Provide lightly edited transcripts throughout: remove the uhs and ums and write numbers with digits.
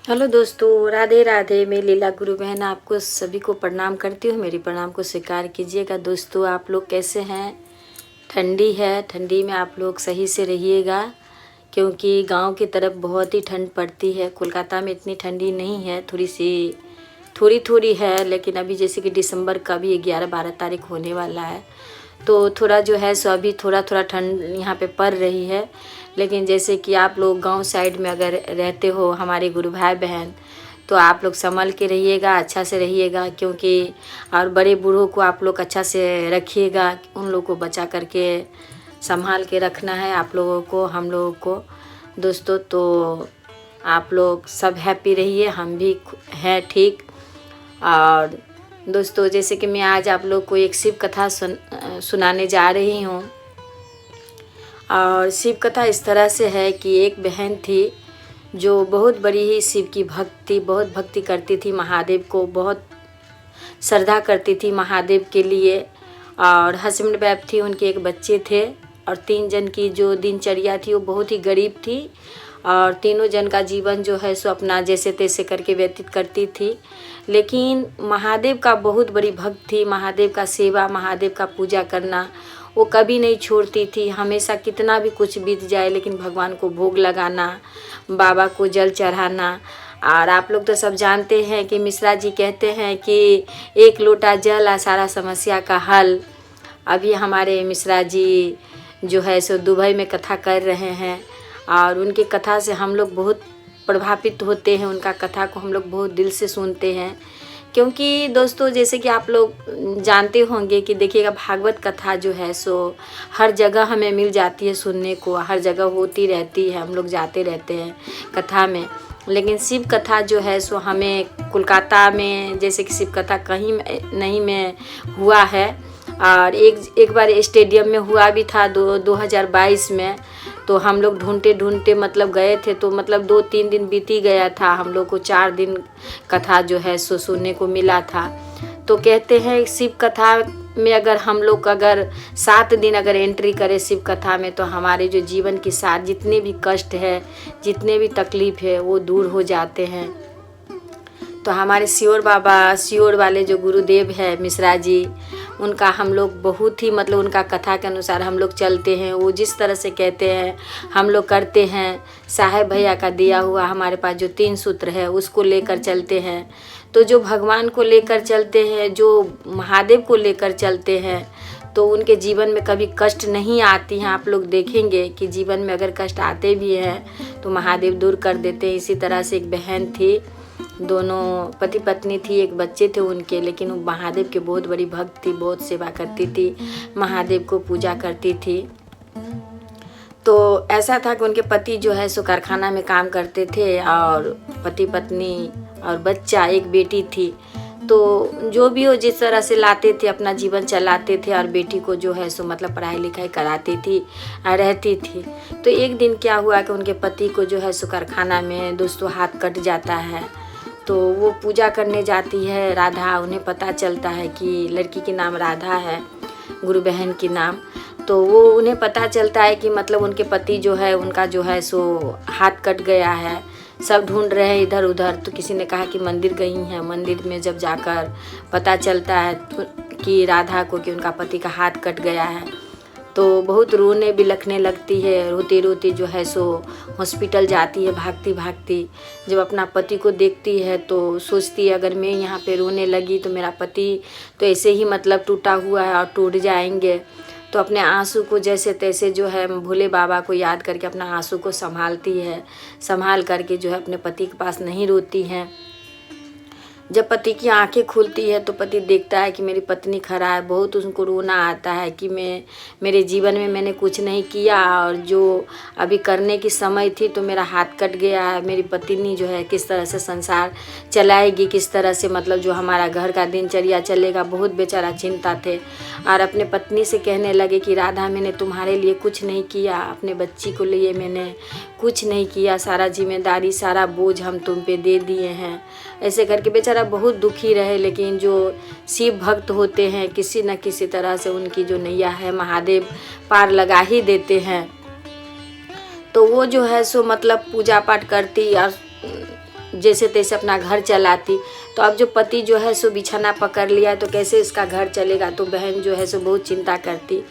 Hello दोस्तों, राधे राधे। मैं लीला गुरु बहन आपको सभी को प्रणाम करती हूँ। मेरी प्रणाम को स्वीकार कीजिएगा। दोस्तों, आप लोग कैसे हैं? ठंडी है, ठंडी में आप लोग सही से रहिएगा, क्योंकि गांव की तरफ बहुत ही ठंड पड़ती है। कोलकाता में इतनी ठंडी नहीं है, थोड़ी थोड़ी है, लेकिन अभी जैसे कि दिसंबर का भी 11-12 तारीख होने वाला है, तो थोड़ा जो है सो अभी थोड़ा थोड़ा ठंड यहाँ पे पड़ रही है। लेकिन जैसे कि आप लोग गांव साइड में अगर रहते हो हमारे गुरु भाई बहन, तो आप लोग संभल के रहिएगा, अच्छा से रहिएगा, क्योंकि और बड़े बूढ़ों को आप लोग अच्छा से रखिएगा। उन लोगों को बचा करके संभाल के रखना है आप लोगों को, हम लोगों को। दोस्तों, तो आप लोग सब हैप्पी रहिए, हम भी हैं ठीक। और दोस्तों, जैसे कि मैं आज आप लोग को एक शिव कथा सुनाने जा रही हूँ। और शिव कथा इस तरह से है कि एक बहन थी जो बहुत बड़ी ही शिव की बहुत भक्ति करती थी, महादेव को बहुत श्रद्धा करती थी महादेव के लिए। और हस्बैंड वाइफ थी, उनके एक बच्चे थे, और 3 जन की जो दिनचर्या थी वो बहुत ही गरीब थी। और तीनों जन का जीवन जो है सो अपना जैसे तैसे करके व्यतीत करती थी। लेकिन महादेव का बहुत बड़ी भक्त थी। महादेव का सेवा, महादेव का पूजा करना वो कभी नहीं छोड़ती थी। हमेशा कितना भी कुछ बीत जाए, लेकिन भगवान को भोग लगाना, बाबा को जल चढ़ाना। और आप लोग तो सब जानते हैं कि मिश्रा जी कहते हैं कि 1 लोटा जल सारा समस्या का हल। अभी हमारे मिश्रा जी जो है सो दुबई में कथा कर रहे हैं, और उनकी कथा से हम लोग बहुत प्रभावित होते हैं। उनका कथा को हम लोग बहुत दिल से सुनते हैं, क्योंकि दोस्तों जैसे कि आप लोग जानते होंगे कि देखिएगा, भागवत कथा जो है सो हर जगह हमें मिल जाती है सुनने को, हर जगह होती रहती है, हम लोग जाते रहते हैं कथा में। लेकिन शिव कथा जो है सो हमें कोलकाता में जैसे कि शिव कथा कहीं नहीं में हुआ है। और एक बार स्टेडियम में हुआ भी था 2022 में। तो हम लोग ढूंढते ढूंढते मतलब गए थे, तो मतलब 2-3 दिन बीती गया था, हम लोग को 4 दिन कथा जो है सो सुनने को मिला था। तो कहते हैं शिव कथा में अगर हम लोग अगर 7 दिन अगर एंट्री करें शिव कथा में, तो हमारे जो जीवन के साथ जितने भी कष्ट है, जितने भी तकलीफ है, वो दूर हो जाते हैं। तो हमारे सियोर बाबा, सियोर वाले जो गुरुदेव है मिश्रा जी, उनका हम लोग बहुत ही मतलब उनका कथा के अनुसार हम लोग चलते हैं। वो जिस तरह से कहते हैं हम लोग करते हैं। साहेब भैया का दिया हुआ हमारे पास जो 3 सूत्र है उसको लेकर चलते हैं। तो जो भगवान को लेकर चलते हैं, जो महादेव को लेकर चलते हैं, तो उनके जीवन में कभी कष्ट नहीं आती हैं। आप लोग देखेंगे कि जीवन में अगर कष्ट आते भी हैं तो महादेव दूर कर देते हैं। इसी तरह से एक बहन थी, दोनों पति पत्नी थी, एक बच्चे थे उनके, लेकिन वो महादेव के बहुत बड़ी भक्त थी, बहुत सेवा करती थी, महादेव को पूजा करती थी। तो ऐसा था कि उनके पति जो है सो कारखाना में काम करते थे, और पति पत्नी और बच्चा, एक बेटी थी। तो जो भी हो जिस तरह से लाते थे अपना जीवन चलाते थे, और बेटी को जो है सो मतलब पढ़ाई लिखाई कराती थी, रहती थी। तो एक दिन क्या हुआ कि उनके पति को जो है सो कारखाना में दोस्तों हाथ कट जाता है। तो वो पूजा करने जाती है राधा, उन्हें पता चलता है कि लड़की के नाम राधा है, गुरु बहन की नाम। तो वो उन्हें पता चलता है कि मतलब उनके पति जो है उनका जो है सो हाथ कट गया है। सब ढूंढ रहे हैं इधर उधर। तो किसी ने कहा कि मंदिर गई हैं। मंदिर में जब जाकर पता चलता है कि राधा को कि उनका पति का हाथ कट गया है, तो बहुत रोने बिलखने लगती है। रोती रोती जो है सो हॉस्पिटल जाती है, भागती भागती। जब अपना पति को देखती है तो सोचती है अगर मैं यहाँ पे रोने लगी तो मेरा पति तो ऐसे ही मतलब टूटा हुआ है और टूट जाएंगे। तो अपने आंसू को जैसे तैसे जो है भोले बाबा को याद करके अपना आंसू को संभालती है, संभाल करके जो है अपने पति के पास नहीं रोती है। जब पति की आंखें खुलती है तो पति देखता है कि मेरी पत्नी खरा है। बहुत उनको रोना आता है कि मेरे जीवन में मैंने कुछ नहीं किया, और जो अभी करने की समय थी तो मेरा हाथ कट गया है। मेरी पत्नी जो है किस तरह से संसार चलाएगी, किस तरह से मतलब जो हमारा घर का दिनचर्या चलेगा। बहुत बेचारा चिंता थे, और अपने पत्नी से कहने लगे कि राधा, मैंने तुम्हारे लिए कुछ नहीं किया, अपने बच्ची को लिए मैंने कुछ नहीं किया, सारा जिम्मेदारी सारा बोझ हम तुम पे दे दिए हैं। ऐसे करके बेचारा बहुत दुखी रहे। लेकिन जो शिव भक्त होते हैं किसी न किसी तरह से उनकी जो नैया है महादेव पार लगा ही देते हैं। तो वो जो है सो मतलब पूजा पाठ करती और जैसे तैसे अपना घर चलाती। तो अब जो पति जो है सो बिछाना पकड़ लिया है तो कैसे इसका घर चलेगा। तो बहन जो है सो बहुत चिंता करती,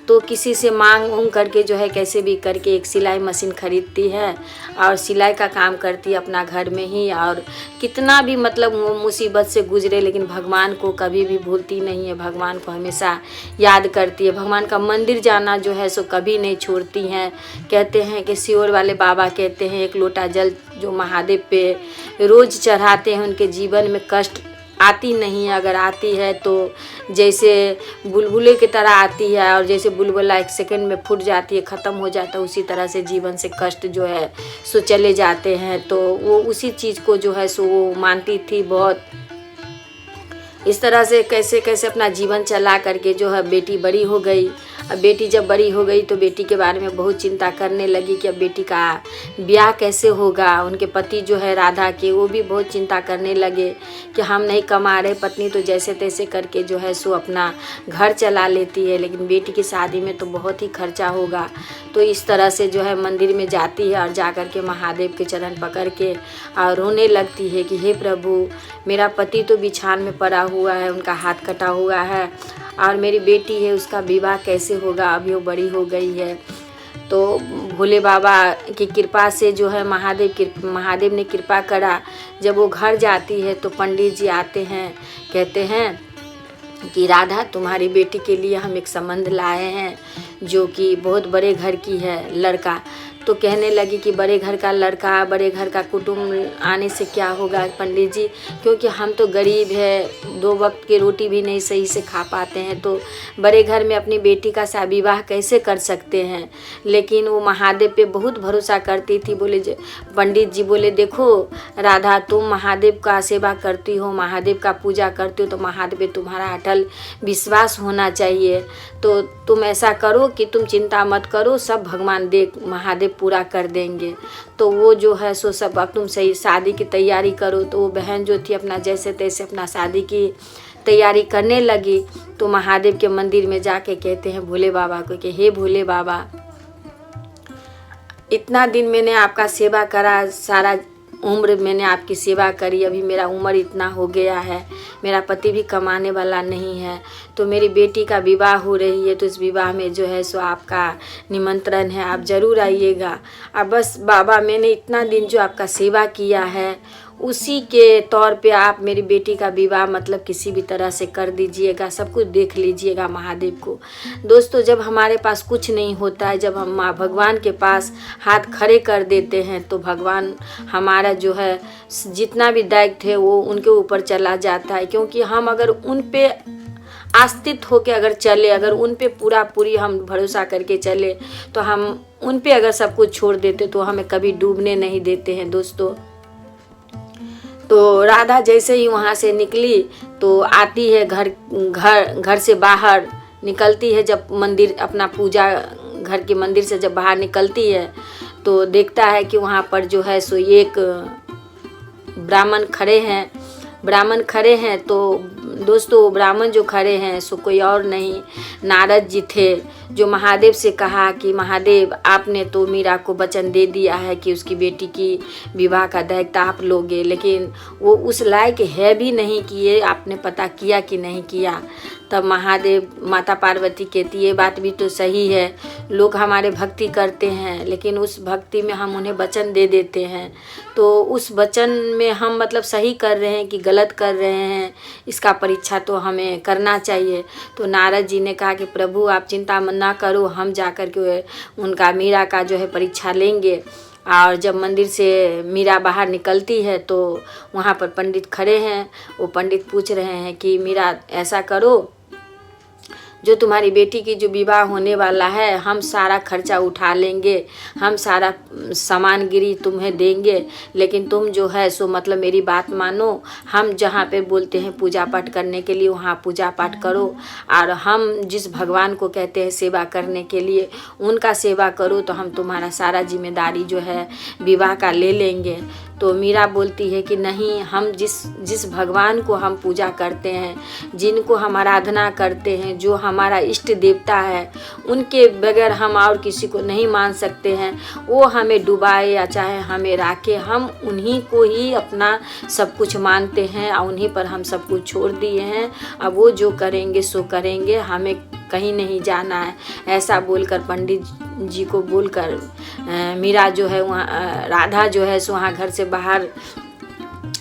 तो किसी से मांग उंग करके जो है कैसे भी करके एक सिलाई मशीन खरीदती है और सिलाई का काम करती है अपना घर में ही। और कितना भी मतलब मुसीबत से गुजरे लेकिन भगवान को कभी भी भूलती नहीं है, भगवान को हमेशा याद करती है। भगवान का मंदिर जाना जो है सो कभी नहीं छोड़ती हैं। कहते हैं कि सियोर वाले बाबा कहते हैं एक लोटा जल जो महादेव पे रोज़ चढ़ाते हैं उनके जीवन में कष्ट आती नहीं है। अगर आती है तो जैसे बुलबुले की तरह आती है, और जैसे बुलबुला एक सेकंड में फूट जाती है, ख़त्म हो जाता है, उसी तरह से जीवन से कष्ट जो है सो चले जाते हैं। तो वो उसी चीज़ को जो है सो वो मानती थी बहुत। इस तरह से कैसे कैसे अपना जीवन चला करके जो है बेटी बड़ी हो गई। अब बेटी जब बड़ी हो गई तो बेटी के बारे में बहुत चिंता करने लगी कि अब बेटी का ब्याह कैसे होगा। उनके पति जो है राधा के, वो भी बहुत चिंता करने लगे कि हम नहीं कमा रहे, पत्नी तो जैसे तैसे करके जो है सो अपना घर चला लेती है, लेकिन बेटी की शादी में तो बहुत ही खर्चा होगा। तो इस तरह से जो है मंदिर में जाती है और जा कर के महादेव के चरण पकड़ के और रोने लगती है कि हे प्रभु, मेरा पति तो बिछान में पड़ा हुआ है, उनका हाथ कटा हुआ है, और मेरी बेटी है उसका विवाह कैसे होगा, अभी वो बड़ी हो गई है। तो भोले बाबा की कृपा से जो है महादेव ने कृपा करा। जब वो घर जाती है तो पंडित जी आते हैं, कहते हैं कि राधा, तुम्हारी बेटी के लिए हम एक संबंध लाए हैं जो कि बहुत बड़े घर की है लड़का। तो कहने लगी कि बड़े घर का लड़का, बड़े घर का कुटुंब आने से क्या होगा पंडित जी, क्योंकि हम तो गरीब है, 2 वक्त की रोटी भी नहीं सही से खा पाते हैं, तो बड़े घर में अपनी बेटी का विवाह कैसे कर सकते हैं। लेकिन वो महादेव पे बहुत भरोसा करती थी। पंडित जी बोले, देखो राधा, तुम महादेव का सेवा करती हो, महादेव का पूजा करती हो, तो महादेव पे तुम्हारा अटल विश्वास होना चाहिए। तो तुम ऐसा करो कि तुम चिंता मत करो, सब भगवान महादेव पूरा कर देंगे। तो वो जो है सो सब, अब तुम सही शादी की तैयारी करो। तो वो बहन जो थी अपना जैसे तैसे अपना शादी की तैयारी करने लगी। तो महादेव के मंदिर में जाके कहते हैं भोले बाबा को कि हे भोले बाबा, इतना दिन मैंने आपका सेवा करा, सारा उम्र मैंने आपकी सेवा करी, अभी मेरा उम्र इतना हो गया है, मेरा पति भी कमाने वाला नहीं है, तो मेरी बेटी का विवाह हो रही है, तो इस विवाह में जो है सो आपका निमंत्रण है, आप ज़रूर आइएगा। अब बस बाबा, मैंने इतना दिन जो आपका सेवा किया है उसी के तौर पे आप मेरी बेटी का विवाह मतलब किसी भी तरह से कर दीजिएगा, सब कुछ देख लीजिएगा महादेव को। दोस्तों, जब हमारे पास कुछ नहीं होता है, जब हम माँ भगवान के पास हाथ खड़े कर देते हैं तो भगवान हमारा जो है जितना भी दायित्व है वो उनके ऊपर चला जाता है। क्योंकि हम अगर उन पे आस्थित होकर अगर चले, अगर उन पे पूरी हम भरोसा करके चले, तो हम उन पे अगर सब कुछ छोड़ देते तो हमें कभी डूबने नहीं देते हैं दोस्तों। तो राधा जैसे ही वहाँ से निकली तो आती है घर से बाहर निकलती है। जब मंदिर अपना पूजा घर के मंदिर से जब बाहर निकलती है तो देखता है कि वहाँ पर जो है सो एक ब्राह्मण खड़े हैं। तो दोस्तों, ब्राह्मण जो खड़े हैं सो कोई और नहीं, नारद जी थे, जो महादेव से कहा कि महादेव, आपने तो मीरा को वचन दे दिया है कि उसकी बेटी की विवाह का दायित्व आप लोगे, लेकिन वो उस लायक है भी नहीं कि ये आपने पता किया कि नहीं किया। तब महादेव, माता पार्वती कहती ये बात भी तो सही है, लोग हमारे भक्ति करते हैं लेकिन उस भक्ति में हम उन्हें वचन दे देते हैं, तो उस वचन में हम मतलब सही कर रहे हैं कि गलत कर रहे हैं, इसका परीक्षा तो हमें करना चाहिए। तो नारद जी ने कहा कि प्रभु, आप चिंता ना करो, हम जा कर के उनका मीरा का जो है परीक्षा लेंगे। और जब मंदिर से मीरा बाहर निकलती है तो वहाँ पर पंडित खड़े हैं। वो पंडित पूछ रहे हैं कि मीरा, ऐसा करो, जो तुम्हारी बेटी की जो विवाह होने वाला है हम सारा खर्चा उठा लेंगे, हम सारा सामान गिरी तुम्हें देंगे, लेकिन तुम जो है सो मतलब मेरी बात मानो, हम जहाँ पे बोलते हैं पूजा पाठ करने के लिए वहाँ पूजा पाठ करो, और हम जिस भगवान को कहते हैं सेवा करने के लिए उनका सेवा करो, तो हम तुम्हारा सारा जिम्मेदारी जो है विवाह का ले लेंगे। तो मीरा बोलती है कि नहीं, हम जिस भगवान को हम पूजा करते हैं, जिनको हम आराधना करते हैं, जो हमारा इष्ट देवता है, उनके बगैर हम और किसी को नहीं मान सकते हैं। वो हमें डुबाए या चाहे हमें राखे, हम उन्हीं को ही अपना सब कुछ मानते हैं और उन्हीं पर हम सब कुछ छोड़ दिए हैं। अब वो जो करेंगे सो करेंगे, हमें कहीं नहीं जाना है। ऐसा बोलकर पंडित जी को बोलकर मीरा जो है वहाँ, राधा जो है सो वहाँ घर से बाहर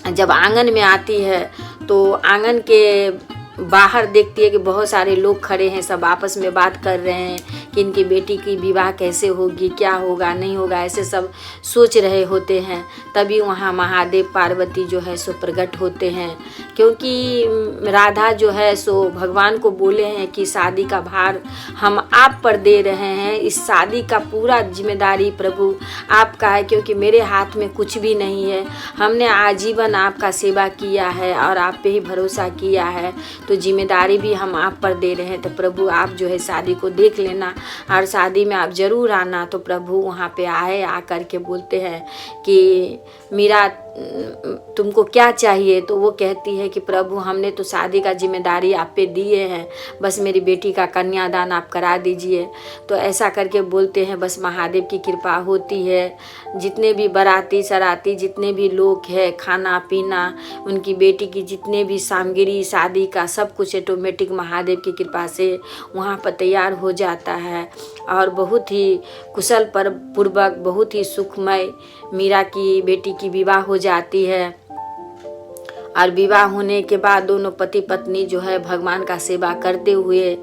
जब आंगन में आती है तो आंगन के बाहर देखती है कि बहुत सारे लोग खड़े हैं, सब आपस में बात कर रहे हैं कि इनकी बेटी की विवाह कैसे होगी, क्या होगा नहीं होगा, ऐसे सब सोच रहे होते हैं। तभी वहाँ महादेव पार्वती जो है सो प्रकट होते हैं, क्योंकि राधा जो है सो भगवान को बोले हैं कि शादी का भार हम आप पर दे रहे हैं, इस शादी का पूरा जिम्मेदारी प्रभु आपका है, क्योंकि मेरे हाथ में कुछ भी नहीं है। हमने आजीवन आपका सेवा किया है और आप पे ही भरोसा किया है, तो जिम्मेदारी भी हम आप पर दे रहे हैं। तो प्रभु आप जो है शादी को देख लेना और शादी में आप ज़रूर आना। तो प्रभु वहाँ पे आए, आकर के बोलते हैं कि मीरा तुमको क्या चाहिए। तो वो कहती है कि प्रभु हमने तो शादी का जिम्मेदारी आप पे दिए हैं, बस मेरी बेटी का कन्यादान आप करा दीजिए। तो ऐसा करके बोलते हैं, बस महादेव की कृपा होती है। जितने भी बाराती सराती जितने भी लोग हैं, खाना पीना, उनकी बेटी की जितने भी सामग्री शादी का सब कुछ ऑटोमेटिक महादेव की कृपा से वहाँ पर तैयार हो जाता है और बहुत ही कुशल पूर्वक बहुत ही सुखमय मीरा की बेटी की विवाह हो जाती है। और विवाह होने के बाद दोनों पति पत्नी जो है भगवान का सेवा करते हुए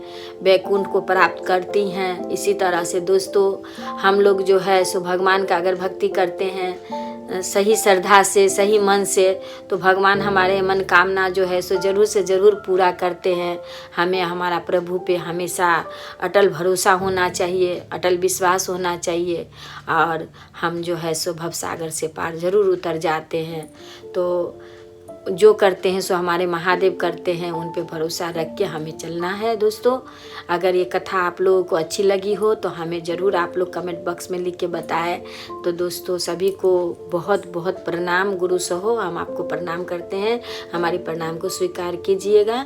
वैकुंठ को प्राप्त करती हैं। इसी तरह से दोस्तों हम लोग जो है सो भगवान का अगर भक्ति करते हैं सही श्रद्धा से, सही मन से, तो भगवान हमारे मनोकामना जो है सो ज़रूर से ज़रूर पूरा करते हैं। हमें हमारा प्रभु पे हमेशा अटल भरोसा होना चाहिए, अटल विश्वास होना चाहिए और हम जो है सो भवसागर से पार ज़रूर उतर जाते हैं। तो जो करते हैं सो हमारे महादेव करते हैं, उन पे भरोसा रख के हमें चलना है। दोस्तों अगर ये कथा आप लोगों को अच्छी लगी हो तो हमें ज़रूर आप लोग कमेंट बॉक्स में लिख के बताएं। तो दोस्तों सभी को बहुत बहुत प्रणाम। गुरु सहो हम आपको प्रणाम करते हैं, हमारी प्रणाम को स्वीकार कीजिएगा।